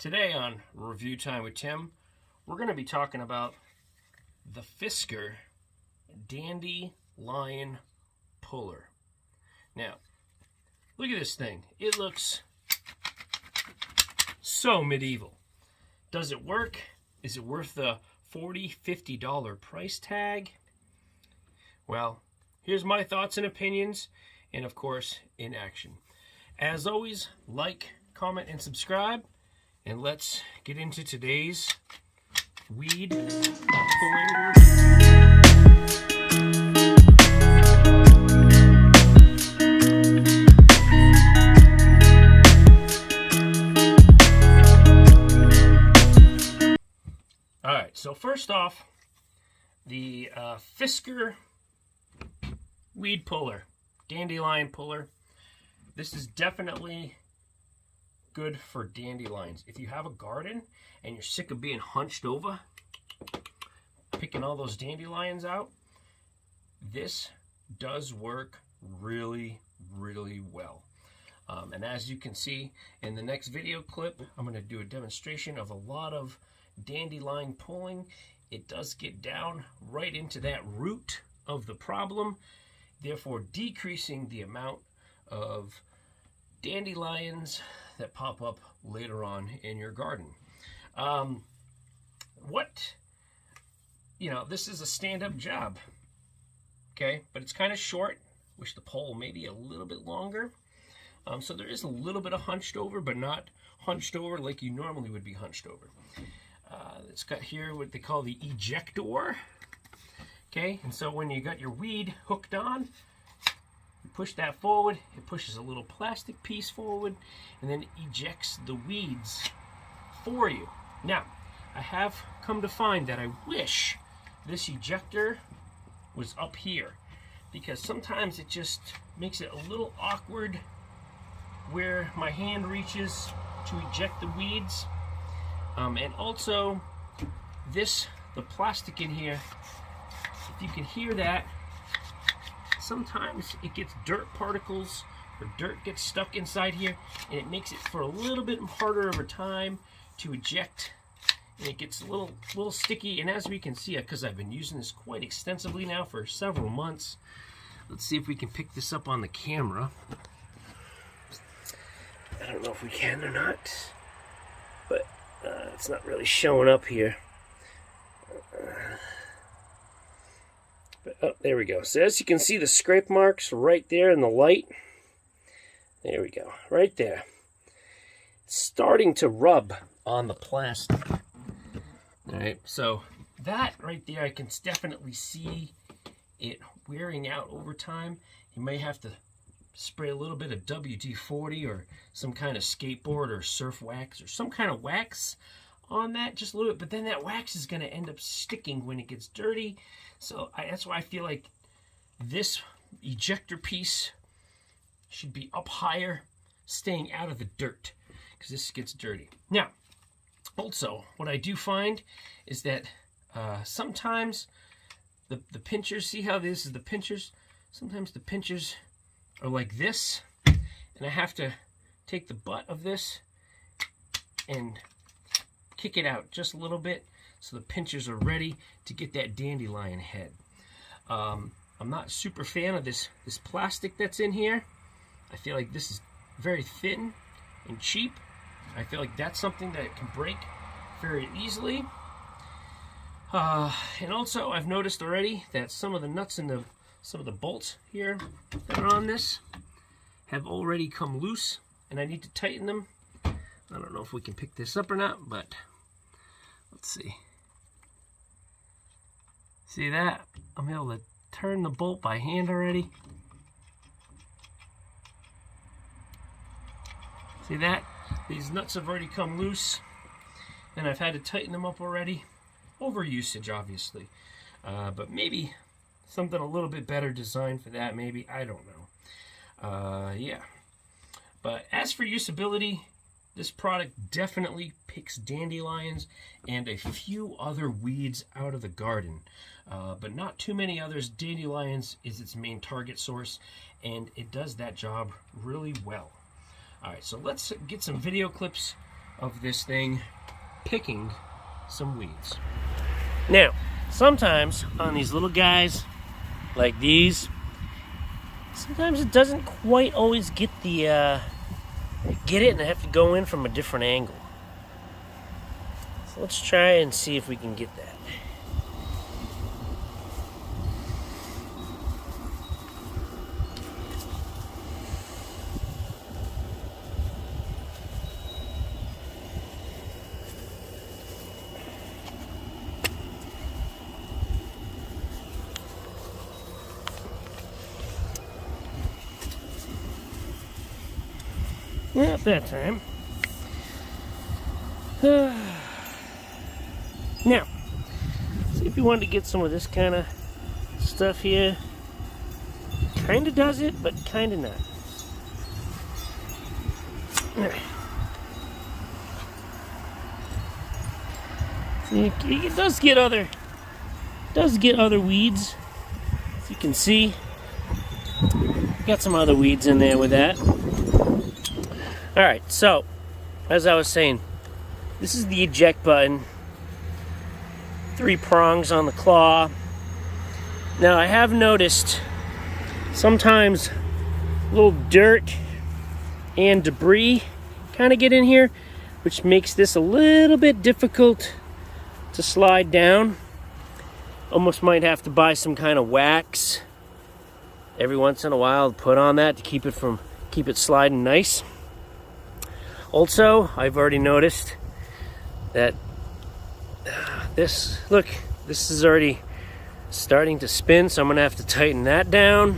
Today on Review Time with Tim, we're going to be talking about the Fiskars Dandelion Puller. Now, look at this thing. It looks so medieval. Does it work? Is it worth the $40, $50 price tag? Well, here's my thoughts and opinions, and of course, in action. As always, like, comment, and subscribe. And let's get into today's weed pulling. All right, so first off, the Fiskars weed puller, dandelion puller. This is definitely good for dandelions. If you have a garden and you're sick of being hunched over, picking all those dandelions out, this does work really, really well. And as you can see in the next video clip, I'm going to do a demonstration of a lot of dandelion pulling. It does get down right into that root of the problem, therefore decreasing the amount of dandelions that pop up later on in your garden. This is a stand-up job, okay, but it's kind of short. Wish the pole maybe a little bit longer. So there is a little bit of hunched over, but not hunched over like you normally would be hunched over. It's got here what they call the ejector, okay, and so when you got your weed hooked on, push that forward, it pushes a little plastic piece forward and then ejects the weeds for you. Now, I have come to find that I wish this ejector was up here, because sometimes it just makes it a little awkward where my hand reaches to eject the weeds. And also the plastic in here, if you can hear that, sometimes it gets dirt particles or dirt gets stuck inside here, and it makes it for a little bit harder of a time to eject, and it gets a little sticky. And as we can see, because I've been using this quite extensively now for several months, let's see if we can pick this up on the camera. I don't know if we can or not, but it's not really showing up here. Oh, there we go. So as you can see, the scrape marks right there in the light. There we go, right there. It's starting to rub on the plastic. All right, so that right there, I can definitely see it wearing out over time. You may have to spray a little bit of WD-40 or some kind of skateboard or surf wax or some kind of wax on that, just a little bit, but then that wax is going to end up sticking when it gets dirty. So that's why I feel like this ejector piece should be up higher, staying out of the dirt, because this gets dirty. Now, also, what I do find is that sometimes the pinchers, see how this is the pinchers? Sometimes the pinchers are like this, and I have to take the butt of this and kick it out just a little bit so the pinchers are ready to get that dandelion head. I'm not a super fan of this plastic that's in here. I feel like this is very thin and cheap. I feel like that's something that can break very easily. And also, I've noticed already that some of the nuts and some of the bolts here that are on this have already come loose, and I need to tighten them. I don't know if we can pick this up or not, but let's see. See that? I'm able to turn the bolt by hand already. See that? These nuts have already come loose, and I've had to tighten them up already. Over usage, obviously. But maybe something a little bit better designed for that, maybe. I don't know. Yeah. But as for usability, this product definitely picks dandelions and a few other weeds out of the garden, but not too many others. Dandelions is its main target source, and it does that job really well. All right, so let's get some video clips of this thing picking some weeds. Now, sometimes on these little guys like these, sometimes it doesn't quite always get it, and I have to go in from a different angle. So let's try and see if we can get that. Not that time. Now, see if you wanted to get some of this kind of stuff here. Kind of does it, but kind of not. See, it does get other weeds. As you can see, got some other weeds in there with that. All right, so as I was saying, this is the eject button. 3 prongs on the claw. Now I have noticed sometimes little dirt and debris kind of get in here, which makes this a little bit difficult to slide down. Almost might have to buy some kind of wax every once in a while to put on that to keep it sliding nice. Also, I've already noticed that this is already starting to spin, so I'm going to have to tighten that down.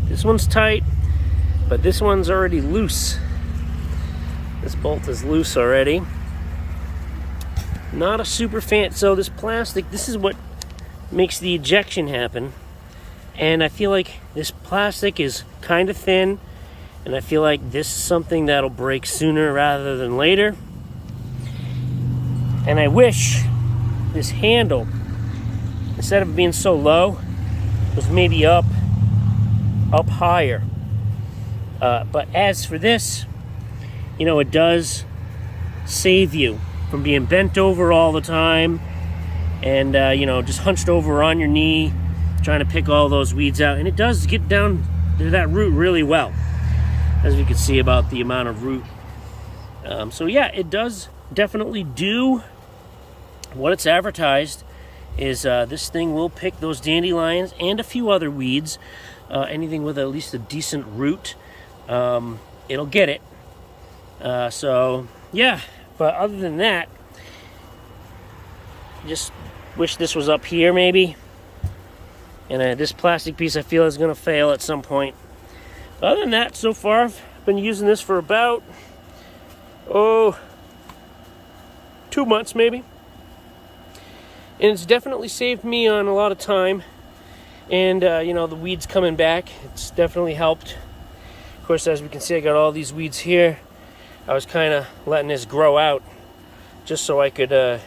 This one's tight, but this one's already loose. This bolt is loose already. Not a super fan. So this plastic, this is what makes the ejection happen. And I feel like this plastic is kind of thin. And I feel like this is something that'll break sooner rather than later. And I wish this handle, instead of being so low, was maybe up higher. But as for this, you know, it does save you from being bent over all the time and, you know, just hunched over on your knee, trying to pick all those weeds out. And it does get down to that root really well, as we can see about the amount of root. So yeah, it does definitely do what it's advertised. Is this thing will pick those dandelions and a few other weeds. Anything with at least a decent root, it'll get it. So yeah, but other than that, just wish this was up here maybe. And this plastic piece I feel is going to fail at some point. Other than that, so far, I've been using this for about, 2 months maybe. And it's definitely saved me on a lot of time. And, you know, the weeds coming back, it's definitely helped. Of course, as we can see, I got all these weeds here. I was kind of letting this grow out just so I could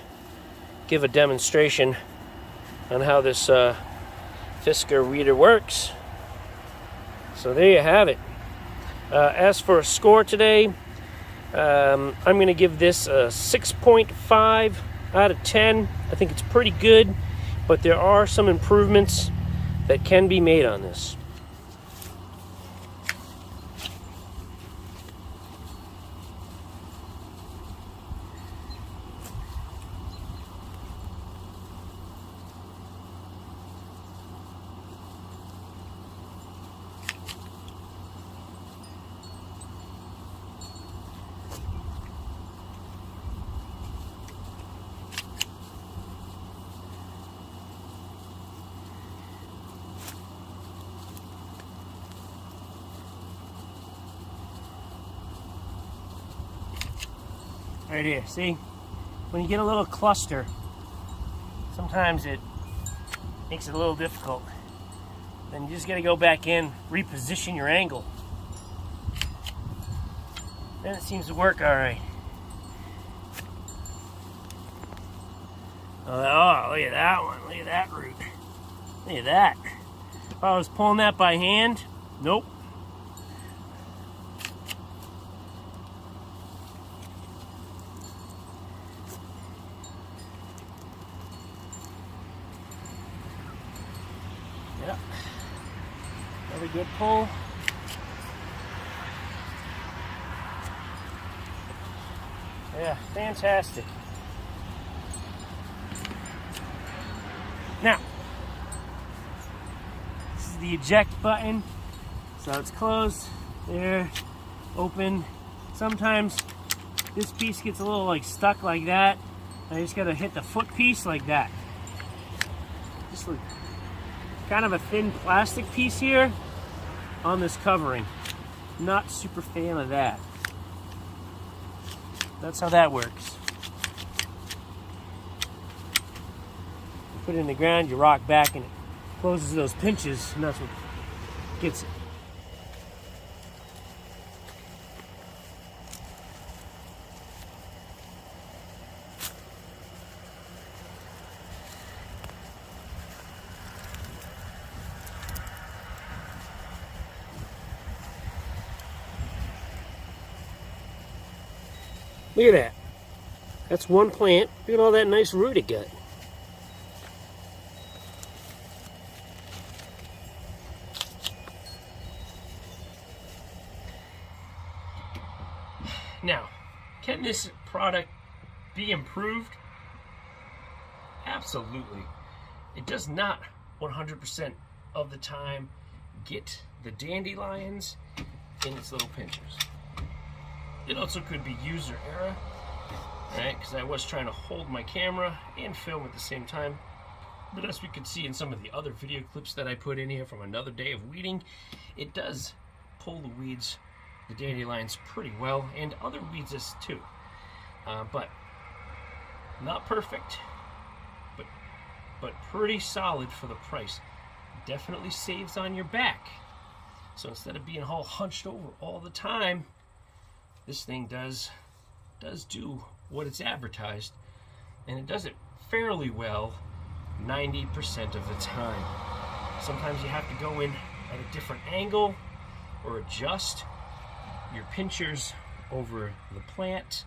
give a demonstration on how this Fiskars Weeder works. So there you have it. As for a score today, I'm going to give this a 6.5 out of 10. I think it's pretty good, but there are some improvements that can be made on this. Right here, see? When you get a little cluster, sometimes it makes it a little difficult. Then you just gotta go back in, reposition your angle. Then it seems to work all right. Oh, look at that one. Look at that root. Look at that. If I was pulling that by hand, nope. Another good pull. Yeah, fantastic. Now, this is the eject button. So it's closed, there, open. Sometimes this piece gets a little like stuck like that. I just gotta hit the foot piece like that. Just like kind of a thin plastic piece here on this covering. Not super fan of that. That's how that works. You put it in the ground, you rock back, and it closes those pinches, and that's what gets it. Look at that. That's one plant. Look at all that nice root it got. Now, can this product be improved? Absolutely. It does not 100% of the time get the dandelions in its little pinchers. It also could be user error, right? Because I was trying to hold my camera and film at the same time. But as we could see in some of the other video clips that I put in here from another day of weeding, it does pull the weeds, the dandelions, pretty well, and other weeds too. But not perfect, but pretty solid for the price. Definitely saves on your back. So instead of being all hunched over all the time, this thing does do what it's advertised, and it does it fairly well 90% of the time. Sometimes you have to go in at a different angle or adjust your pinchers over the plant.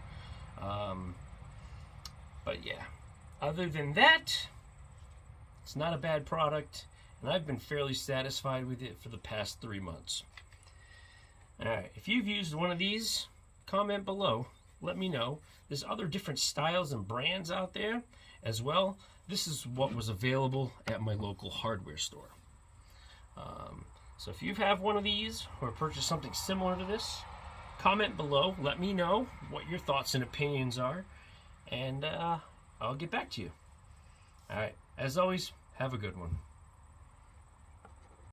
But yeah, other than that, it's not a bad product, and I've been fairly satisfied with it for the past 3 months. Alright, if you've used one of these, comment below, let me know. There's other different styles and brands out there as well. This is what was available at my local hardware store. So if you have one of these or purchased something similar to this, comment below, let me know what your thoughts and opinions are, and I'll get back to you. Alright, as always, have a good one.